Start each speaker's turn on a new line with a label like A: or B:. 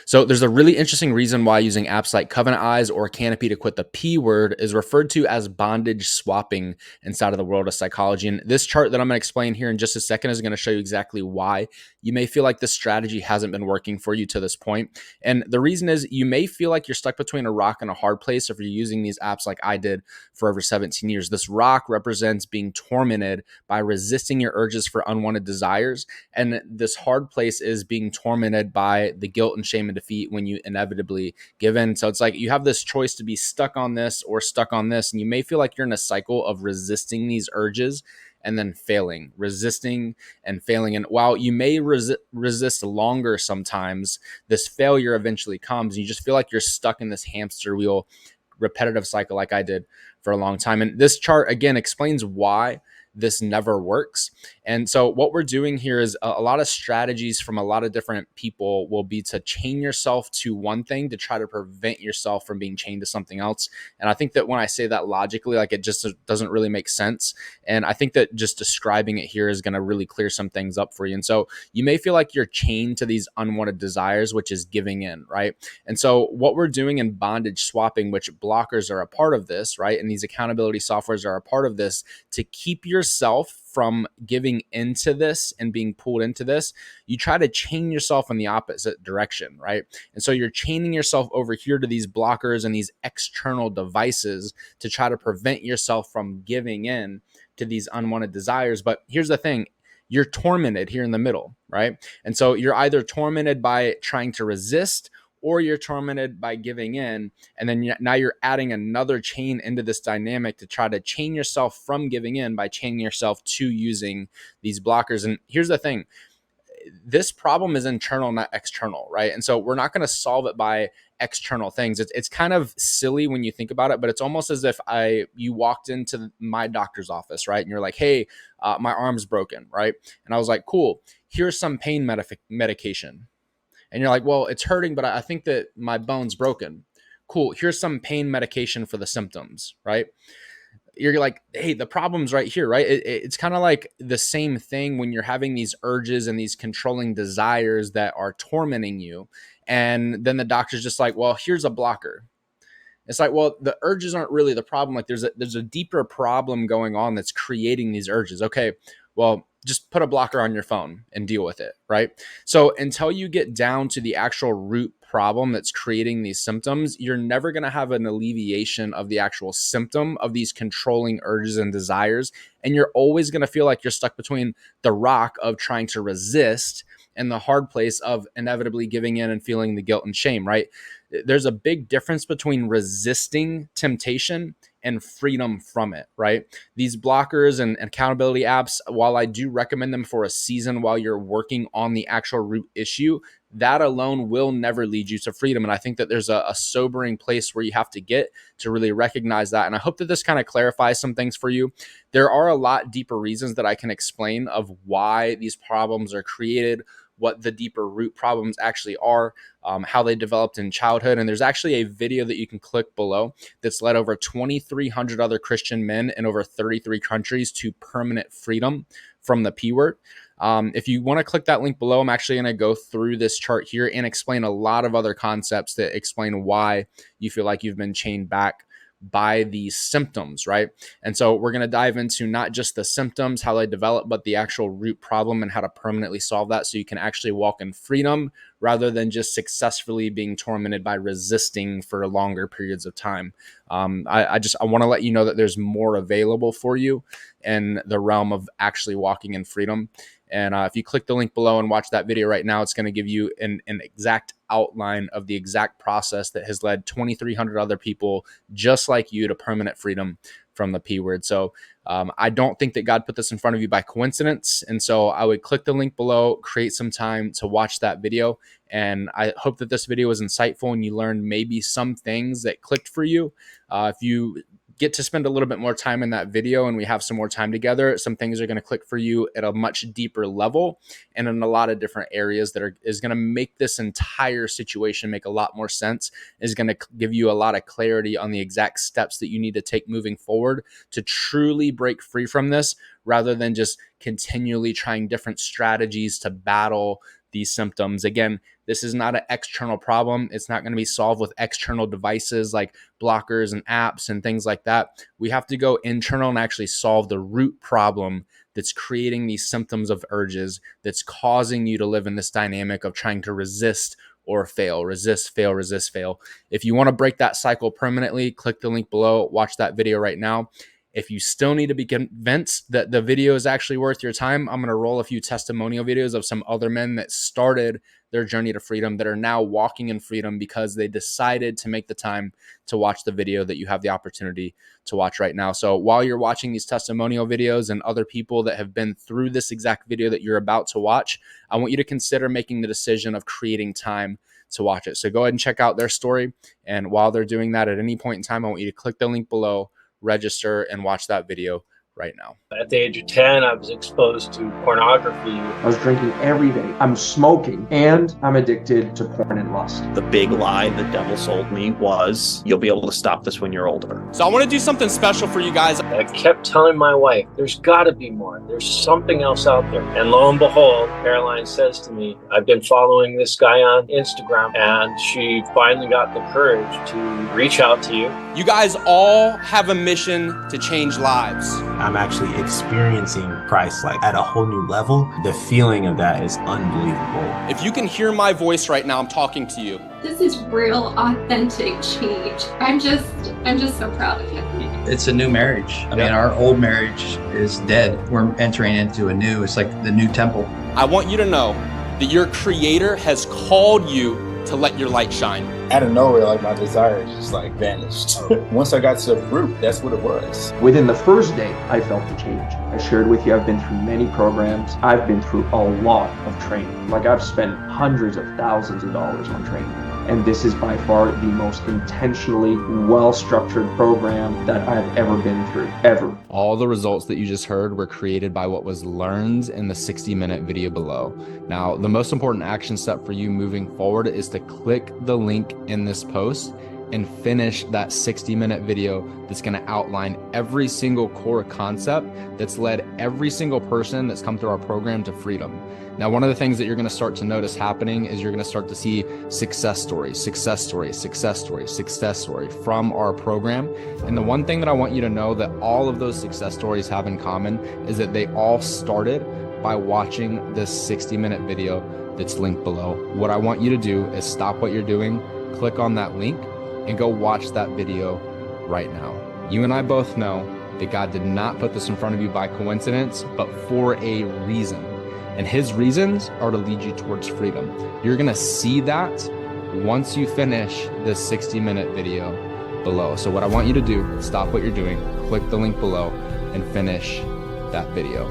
A: So there's a really interesting reason why using apps like Covenant Eyes or Canopy to quit the P word is referred to as bondage swapping inside of the world of psychology. And this chart that I'm going to explain here in just a second is going to show you exactly why you may feel like this strategy hasn't been working for you to this point. And the reason is you may feel like you're stuck between a rock and a hard place if you're using these apps like I did for over 17 years. This rock represents being tormented by resisting your urges for unwanted desires. And this hard place is being tormented by the guilt and shame and defeat when you inevitably give in. So it's like you have this choice to be stuck on this or stuck on this. And you may feel like you're in a cycle of resisting these urges and then failing, resisting and failing. And while you may resist longer sometimes, this failure eventually comes. And you just feel like you're stuck in this hamster wheel, repetitive cycle like I did for a long time. And this chart, again, explains why this never works. And so what we're doing here is a lot of strategies from a lot of different people will be to chain yourself to one thing to try to prevent yourself from being chained to something else. And I think that when I say that logically, like it just doesn't really make sense. And I think that just describing it here is going to really clear some things up for you. And so you may feel like you're chained to these unwanted desires, which is giving in, right? And so what we're doing in bondage swapping, which blockers are a part of this, right? And these accountability softwares are a part of this to keep yourself from giving into this and being pulled into this, you try to chain yourself in the opposite direction, right? And so you're chaining yourself over here to these blockers and these external devices to try to prevent yourself from giving in to these unwanted desires. But here's the thing, you're tormented here in the middle, right? And so you're either tormented by trying to resist or you're tormented by giving in. And then now you're adding another chain into this dynamic to try to chain yourself from giving in by chaining yourself to using these blockers. And here's the thing, this problem is internal, not external, right? And so we're not going to solve it by external things. It's kind of silly when you think about it, but it's almost as if you walked into my doctor's office, right? And you're like, hey, my arm's broken, right? And I was like, cool, here's some pain medication. And you're like, well, it's hurting, but I think that my bone's broken. Cool. Here's some pain medication for the symptoms, right? You're like, hey, the problem's right here, right? It's kind of like the same thing when you're having these urges and these controlling desires that are tormenting you. And then the doctor's just like, well, here's a blocker. It's like, well, the urges aren't really the problem. Like there's a deeper problem going on that's creating these urges. Okay, well, just put a blocker on your phone and deal with it, right? So until you get down to the actual root problem that's creating these symptoms, you're never going to have an alleviation of the actual symptom of these controlling urges and desires. And you're always going to feel like you're stuck between the rock of trying to resist and the hard place of inevitably giving in and feeling the guilt and shame, right? There's a big difference between resisting temptation and freedom from it, right? These blockers and accountability apps, while I do recommend them for a season while you're working on the actual root issue, that alone will never lead you to freedom. And I think that there's a sobering place where you have to get to really recognize that. And I hope that this kind of clarifies some things for you. There are a lot deeper reasons that I can explain of why these problems are created, what the deeper root problems actually are, how they developed in childhood. And there's actually a video that you can click below that's led over 2,300 other Christian men in over 33 countries to permanent freedom from the P word. If you want to click that link below, I'm actually going to go through this chart here and explain a lot of other concepts that explain why you feel like you've been chained back by these symptoms, right? And so we're going to dive into not just the symptoms, how they develop, but the actual root problem and how to permanently solve that so you can actually walk in freedom rather than just successfully being tormented by resisting for longer periods of time. I want to let you know that there's more available for you in the realm of actually walking in freedom. And if you click the link below and watch that video right now, it's going to give you an exact outline of the exact process that has led 2,300 other people just like you to permanent freedom from the P word. So I don't think that God put this in front of you by coincidence. And so I would click the link below, create some time to watch that video. And I hope that this video was insightful and you learned maybe some things that clicked for you. If you get to spend a little bit more time in that video and we have some more time together, some things are going to click for you at a much deeper level and in a lot of different areas that is going to make this entire situation make a lot more sense, is going to give you a lot of clarity on the exact steps that you need to take moving forward to truly break free from this, rather than just continually trying different strategies to battle these symptoms. Again, this is not an external problem. It's not going to be solved with external devices like blockers and apps and things like that. We have to go internal and actually solve the root problem that's creating these symptoms of urges, that's causing you to live in this dynamic of trying to resist or fail, resist, fail, resist, fail. If you want to break that cycle permanently, click the link below, watch that video right now. If you still need to be convinced that the video is actually worth your time, I'm going to roll a few testimonial videos of some other men that started their journey to freedom that are now walking in freedom because they decided to make the time to watch the video that you have the opportunity to watch right now. So while you're watching these testimonial videos and other people that have been through this exact video that you're about to watch, I want you to consider making the decision of creating time to watch it. So go ahead and check out their story. And while they're doing that, at any point in time, I want you to click the link below, register, and watch that video right now.
B: At the age of 10, I was exposed to pornography.
C: I was drinking every day. I'm smoking, and I'm addicted to porn and lust.
D: The big lie the devil sold me was, you'll be able to stop this when you're older.
A: So I want to do something special for you guys.
B: I kept telling my wife, there's got to be more. There's something else out there. And lo and behold, Caroline says to me, I've been following this guy on Instagram, and she finally got the courage to reach out to you.
A: You guys all have a mission to change lives.
E: I'm actually experiencing Christ like at a whole new level. The feeling of that is unbelievable.
A: If you can hear my voice right now, I'm talking to you.
F: This is real, authentic change. I'm just so proud of him.
G: It's a new marriage. I mean, our old marriage is dead. We're entering into a new, it's like the new temple.
A: I want you to know that your Creator has called you to let your light shine.
H: Out of nowhere, like my desire just like vanished. Once I got to the root, that's what it was.
C: Within the first day, I felt the change. I shared with you, I've been through many programs. I've been through a lot of training. Like I've spent hundreds of thousands of dollars on training. And this is by far the most intentionally well-structured program that I've ever been through, ever.
A: All the results that you just heard were created by what was learned in the 60-minute video below. Now, the most important action step for you moving forward is to click the link in this post and finish that 60-minute video that's going to outline every single core concept that's led every single person that's come through our program to freedom. Now, one of the things that you're going to start to notice happening is you're going to start to see success stories from our program. And the one thing that I want you to know that all of those success stories have in common is that they all started by watching this 60-minute video that's linked below. What I want you to do is stop what you're doing, click on that link, and go watch that video right now. You and I both know that God did not put this in front of you by coincidence, but for a reason. And his reasons are to lead you towards freedom. You're gonna see that once you finish this 60-minute video below. So what I want you to do, stop what you're doing, click the link below, and finish that video.